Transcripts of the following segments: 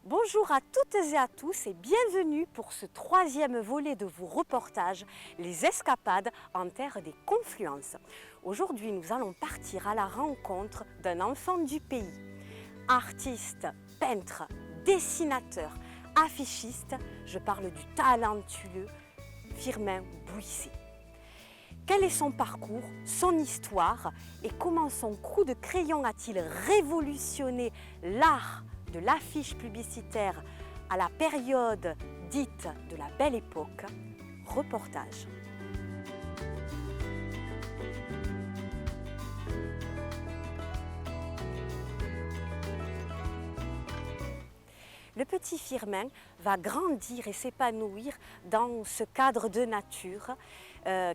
Bonjour à toutes et à tous et bienvenue pour ce troisième volet de vos reportages, les escapades en terre des confluences. Aujourd'hui, nous allons partir à la rencontre d'un enfant du pays. Artiste, peintre, dessinateur, affichiste, je parle du talentueux Firmin Bouissé. Quel est son parcours, son histoire et comment son coup de crayon a-t-il révolutionné l'art de l'affiche publicitaire à la période dite de la Belle Époque? Reportage. Le petit Firmin va grandir et s'épanouir dans ce cadre de nature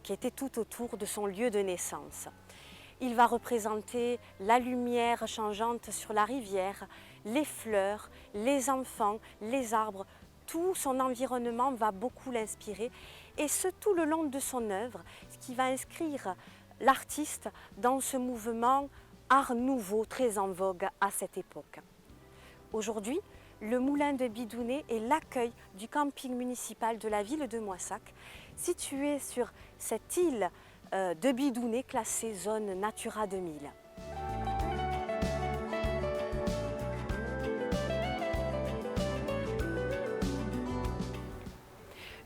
qui était tout autour de son lieu de naissance. Il va représenter la lumière changeante sur la rivière, les fleurs, les enfants, les arbres. Tout son environnement va beaucoup l'inspirer et ce tout le long de son œuvre, ce qui va inscrire l'artiste dans ce mouvement art nouveau très en vogue à cette époque. Aujourd'hui, le moulin de Bidounet est l'accueil du camping municipal de la ville de Moissac, situé sur cette île de Bidounet classée zone Natura 2000.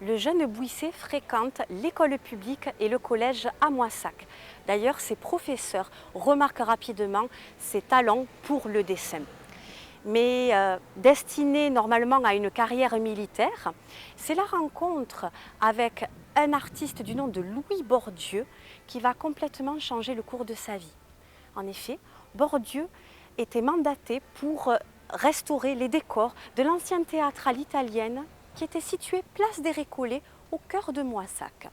Le jeune Bouissé fréquente l'école publique et le collège à Moissac. D'ailleurs, ses professeurs remarquent rapidement ses talents pour le dessin. Mais destiné normalement à une carrière militaire, c'est la rencontre avec un artiste du nom de Louis Bordieu qui va complètement changer le cours de sa vie. En effet, Bordieu était mandaté pour restaurer les décors de l'ancien théâtre à l'italienne qui était situé place des Récollets au cœur de Moissac.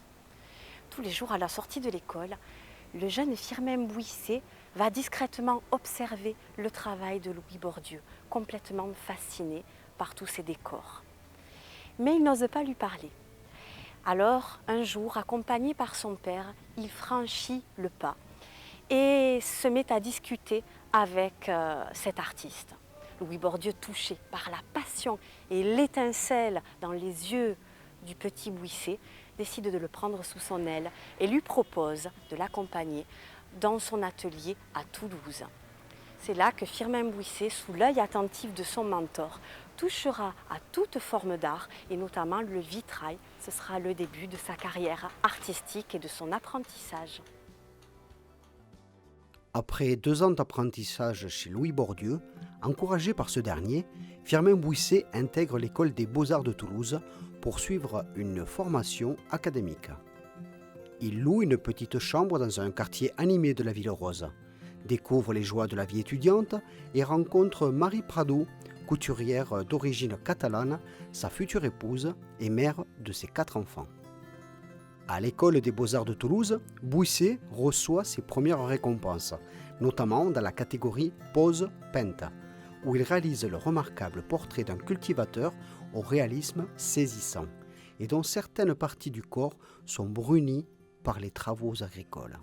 Tous les jours à la sortie de l'école, le jeune Firmin Bouissé va discrètement observer le travail de Louis Bordieu, complètement fasciné par tous ces décors. Mais il n'ose pas lui parler. Alors, un jour, accompagné par son père, il franchit le pas et se met à discuter avec cet artiste. Louis Bordieu, touché par la passion et l'étincelle dans les yeux du petit Bouissé, décide de le prendre sous son aile et lui propose de l'accompagner dans son atelier à Toulouse. C'est là que Firmin Bouissé, sous l'œil attentif de son mentor, touchera à toute forme d'art et notamment le vitrail. Ce sera le début de sa carrière artistique et de son apprentissage. Après 2 ans d'apprentissage chez Louis Bordieu, encouragé par ce dernier, Firmin Bouissé intègre l'école des Beaux-Arts de Toulouse pour suivre une formation académique. Il loue une petite chambre dans un quartier animé de la Ville Rose, découvre les joies de la vie étudiante et rencontre Marie Prado, couturière d'origine catalane, sa future épouse et mère de ses 4 enfants. À l'école des Beaux-Arts de Toulouse, Bouissé reçoit ses premières récompenses, notamment dans la catégorie pose peinte, où il réalise le remarquable portrait d'un cultivateur au réalisme saisissant, et dont certaines parties du corps sont brunies par les travaux agricoles.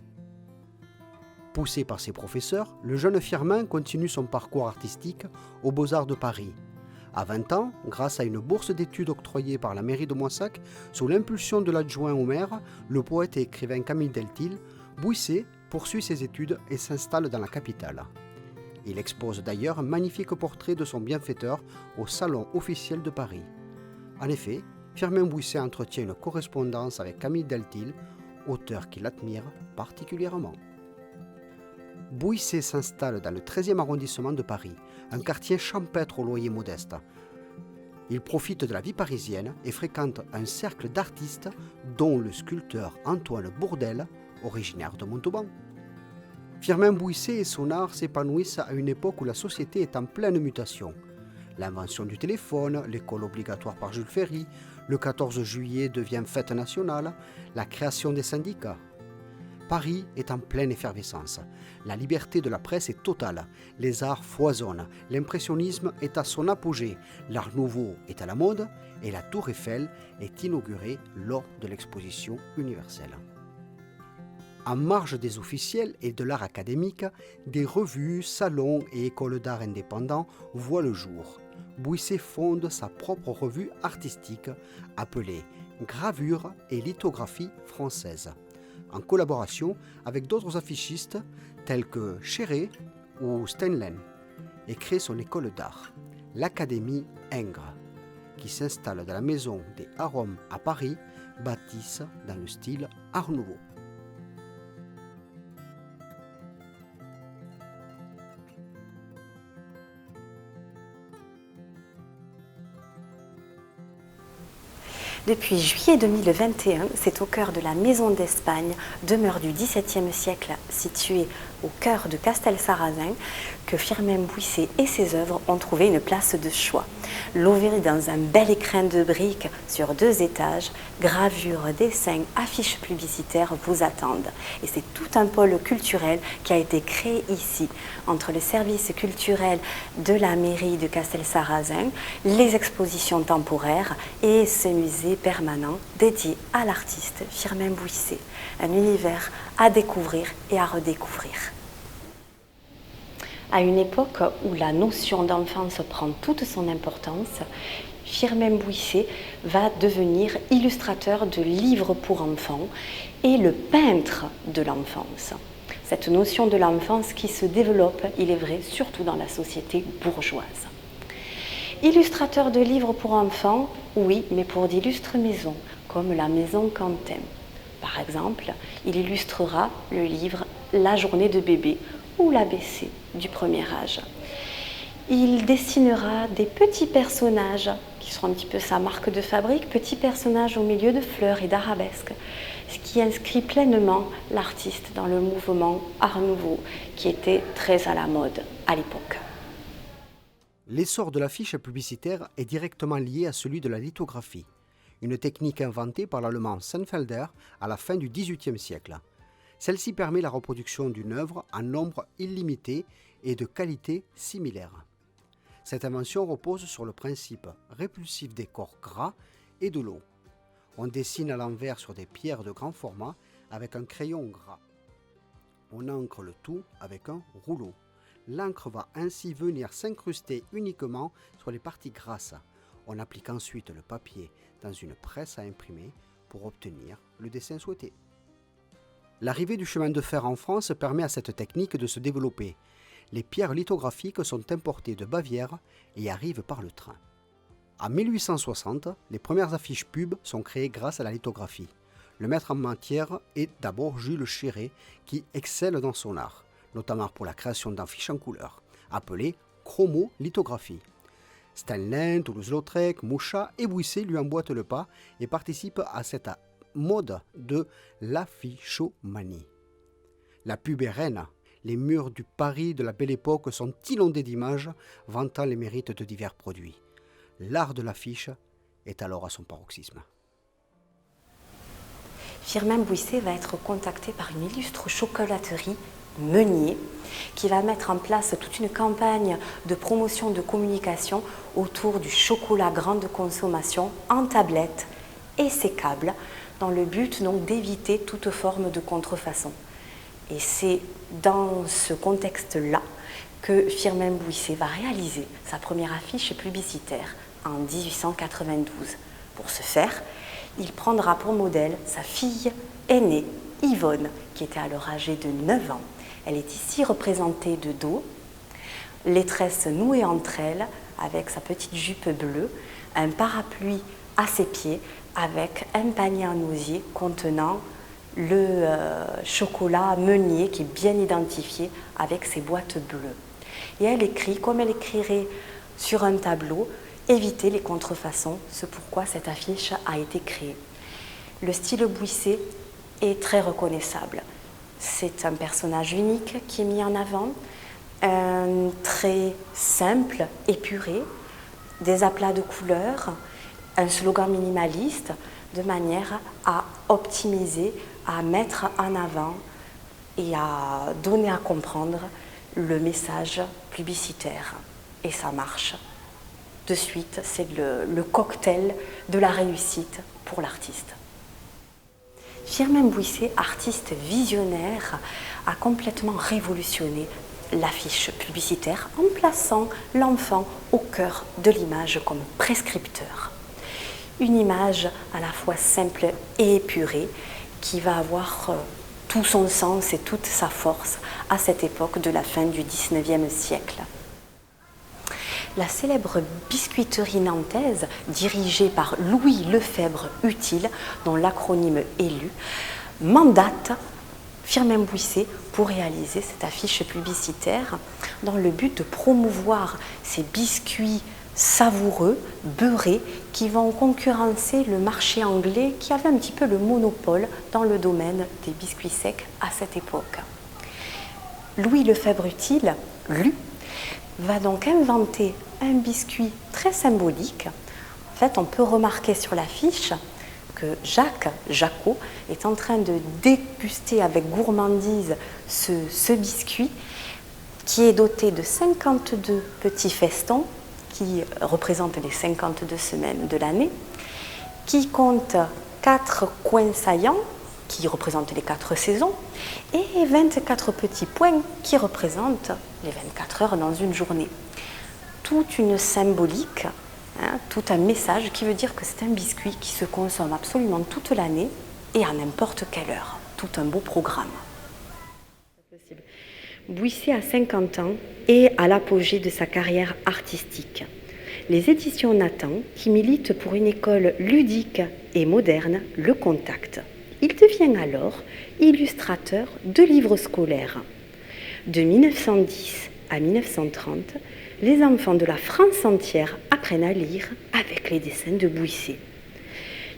Poussé par ses professeurs, le jeune Firmin continue son parcours artistique aux Beaux-Arts de Paris. À 20 ans, grâce à une bourse d'études octroyée par la mairie de Moissac, sous l'impulsion de l'adjoint au maire, le poète et écrivain Camille Deltil, Bouissé poursuit ses études et s'installe dans la capitale. Il expose d'ailleurs un magnifique portrait de son bienfaiteur au Salon officiel de Paris. En effet, Firmin Bouissé entretient une correspondance avec Camille Deltil, auteur qu'il admire particulièrement. Bouissé s'installe dans le 13e arrondissement de Paris, un quartier champêtre au loyer modeste. Il profite de la vie parisienne et fréquente un cercle d'artistes dont le sculpteur Antoine Bourdelle, originaire de Montauban. Firmin Bouissé et son art s'épanouissent à une époque où la société est en pleine mutation. L'invention du téléphone, l'école obligatoire par Jules Ferry, le 14 juillet devient fête nationale, la création des syndicats. Paris est en pleine effervescence. La liberté de la presse est totale. Les arts foisonnent. L'impressionnisme est à son apogée. L'art nouveau est à la mode et la Tour Eiffel est inaugurée lors de l'exposition universelle. En marge des officiels et de l'art académique, des revues, salons et écoles d'art indépendants voient le jour. Bouisset fonde sa propre revue artistique appelée Gravure et lithographie française, en collaboration avec d'autres affichistes tels que Chéret ou Steinlen, et crée son école d'art, l'Académie Ingres, qui s'installe dans la maison des Arômes à Paris, bâtisse dans le style Art Nouveau. Depuis juillet 2021, c'est au cœur de la Maison d'Espagne, demeure du XVIIe siècle située au cœur de Castelsarrasin, que Firmin Bouisset et ses œuvres ont trouvé une place de choix. Lové dans un bel écrin de briques sur 2 étages, gravures, dessins, affiches publicitaires vous attendent. Et c'est tout un pôle culturel qui a été créé ici, entre les services culturels de la mairie de Castelsarrasin, les expositions temporaires et ce musée permanent dédié à l'artiste Firmin Bouisset. Un univers à découvrir et à redécouvrir. À une époque où la notion d'enfance prend toute son importance, Firmin Bouisset va devenir illustrateur de livres pour enfants et le peintre de l'enfance. Cette notion de l'enfance qui se développe, il est vrai, surtout dans la société bourgeoise. Illustrateur de livres pour enfants, oui, mais pour d'illustres maisons, comme la maison Quentin. Par exemple, il illustrera le livre La journée de bébé ou l'ABC du premier âge. Il dessinera des petits personnages qui seront un petit peu sa marque de fabrique, petits personnages au milieu de fleurs et d'arabesques, ce qui inscrit pleinement l'artiste dans le mouvement Art Nouveau qui était très à la mode à l'époque. L'essor de l'affiche publicitaire est directement lié à celui de la lithographie, une technique inventée par l'allemand Sennfelder à la fin du XVIIIe siècle. Celle-ci permet la reproduction d'une œuvre en nombre illimité et de qualité similaire. Cette invention repose sur le principe répulsif des corps gras et de l'eau. On dessine à l'envers sur des pierres de grand format avec un crayon gras. On encre le tout avec un rouleau. L'encre va ainsi venir s'incruster uniquement sur les parties grasses. On applique ensuite le papier dans une presse à imprimer pour obtenir le dessin souhaité. L'arrivée du chemin de fer en France permet à cette technique de se développer. Les pierres lithographiques sont importées de Bavière et arrivent par le train. En 1860, les premières affiches pub sont créées grâce à la lithographie. Le maître en matière est d'abord Jules Chéret, qui excelle dans son art, notamment pour la création d'affiches en couleur, appelées chromolithographie. Steinlen, Toulouse-Lautrec, Mouchat et Bouisset lui emboîtent le pas et participent à cette mode de l'affichomanie. La pub est reine. Les murs du Paris de la Belle Époque sont inondés d'images vantant les mérites de divers produits. L'art de l'affiche est alors à son paroxysme. Firmin Bouisset va être contacté par une illustre chocolaterie, Meunier, qui va mettre en place toute une campagne de promotion de communication autour du chocolat grande consommation en tablette et sécable, dans le but donc d'éviter toute forme de contrefaçon. Et c'est dans ce contexte-là que Firmin Bouisset va réaliser sa première affiche publicitaire en 1892. Pour ce faire, il prendra pour modèle sa fille aînée, Yvonne, qui était alors âgée de 9 ans. Elle est ici représentée de dos, les tresses nouées entre elles avec sa petite jupe bleue, un parapluie à ses pieds avec un panier en osier contenant le chocolat Meunier qui est bien identifié avec ses boîtes bleues. Et elle écrit, comme elle écrirait sur un tableau, éviter les contrefaçons, c'est pourquoi cette affiche a été créée. Le style Bouisset est très reconnaissable. C'est un personnage unique qui est mis en avant, un trait simple, épuré, des aplats de couleurs, un slogan minimaliste, de manière à optimiser, à mettre en avant et à donner à comprendre le message publicitaire. Et ça marche. De suite, c'est le cocktail de la réussite pour l'artiste. Firmin Bouisset, artiste visionnaire, a complètement révolutionné l'affiche publicitaire en plaçant l'enfant au cœur de l'image comme prescripteur. Une image à la fois simple et épurée qui va avoir tout son sens et toute sa force à cette époque de la fin du XIXe siècle. La célèbre biscuiterie nantaise, dirigée par Louis Lefebvre Utile, dont l'acronyme est LU, mandate Firmin Bouisset pour réaliser cette affiche publicitaire dans le but de promouvoir ces biscuits savoureux, beurrés, qui vont concurrencer le marché anglais qui avait un petit peu le monopole dans le domaine des biscuits secs à cette époque. Louis Lefebvre Utile, LU, va donc inventer un biscuit très symbolique. En fait, on peut remarquer sur l'affiche que Jacques Jacot est en train de déguster avec gourmandise ce biscuit qui est doté de 52 petits festons qui représentent les 52 semaines de l'année, qui compte 4 coins saillants qui représentent les 4 saisons et 24 petits points qui représentent les 24 heures dans une journée. Toute une symbolique, tout un message qui veut dire que c'est un biscuit qui se consomme absolument toute l'année et à n'importe quelle heure. Tout un beau programme. Bouisset a 50 ans et à l'apogée de sa carrière artistique. Les éditions Nathan, qui militent pour une école ludique et moderne, le contactent. Il devient alors illustrateur de livres scolaires. De 1910 à 1930, les enfants de la France entière apprennent à lire avec les dessins de Bouisset.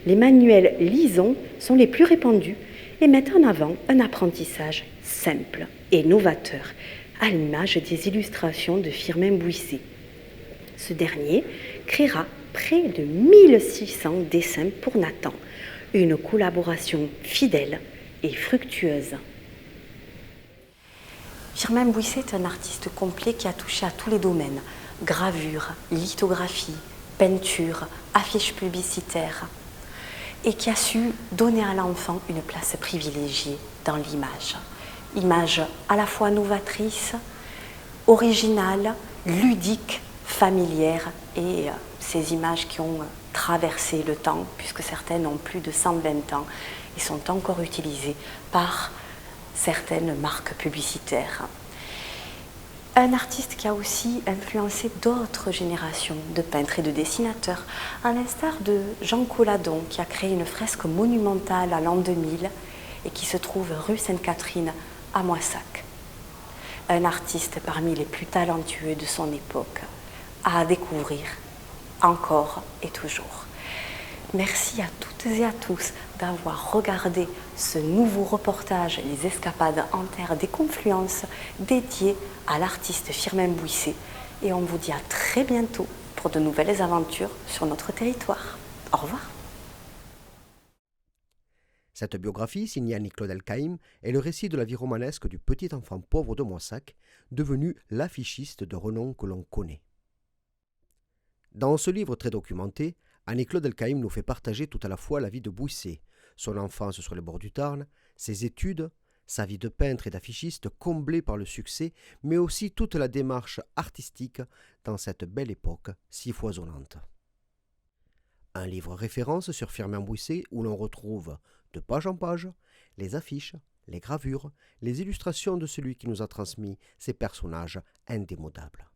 Les manuels Lison sont les plus répandus et mettent en avant un apprentissage simple et novateur, à l'image des illustrations de Firmin Bouisset. Ce dernier créera près de 1600 dessins pour Nathan, une collaboration fidèle et fructueuse. Firmin Bouisset est un artiste complet qui a touché à tous les domaines, gravure, lithographie, peinture, affiches publicitaires, et qui a su donner à l'enfant une place privilégiée dans l'image. Image à la fois novatrice, originale, ludique, familière, et ces images qui ont traversé le temps, puisque certaines ont plus de 120 ans et sont encore utilisées par certaines marques publicitaires. Un artiste qui a aussi influencé d'autres générations de peintres et de dessinateurs, à l'instar de Jean Colladon, qui a créé une fresque monumentale à l'an 2000 et qui se trouve rue Sainte-Catherine à Moissac. Un artiste parmi les plus talentueux de son époque, à découvrir encore et toujours. Merci à toutes et à tous d'avoir regardé ce nouveau reportage « Les escapades en terre des confluences » dédié à l'artiste Firmin Bouisset. Et on vous dit à très bientôt pour de nouvelles aventures sur notre territoire. Au revoir. Cette biographie, signée Annie-Claude Elkaïm, est le récit de la vie romanesque du petit enfant pauvre de Moissac, devenu l'affichiste de renom que l'on connaît. Dans ce livre très documenté, Annie-Claude Elkaïm nous fait partager tout à la fois la vie de Bouisset, son enfance sur les bords du Tarn, ses études, sa vie de peintre et d'affichiste comblée par le succès, mais aussi toute la démarche artistique dans cette belle époque si foisonnante. Un livre référence sur Firmin Bouisset où l'on retrouve, de page en page, les affiches, les gravures, les illustrations de celui qui nous a transmis ces personnages indémodables.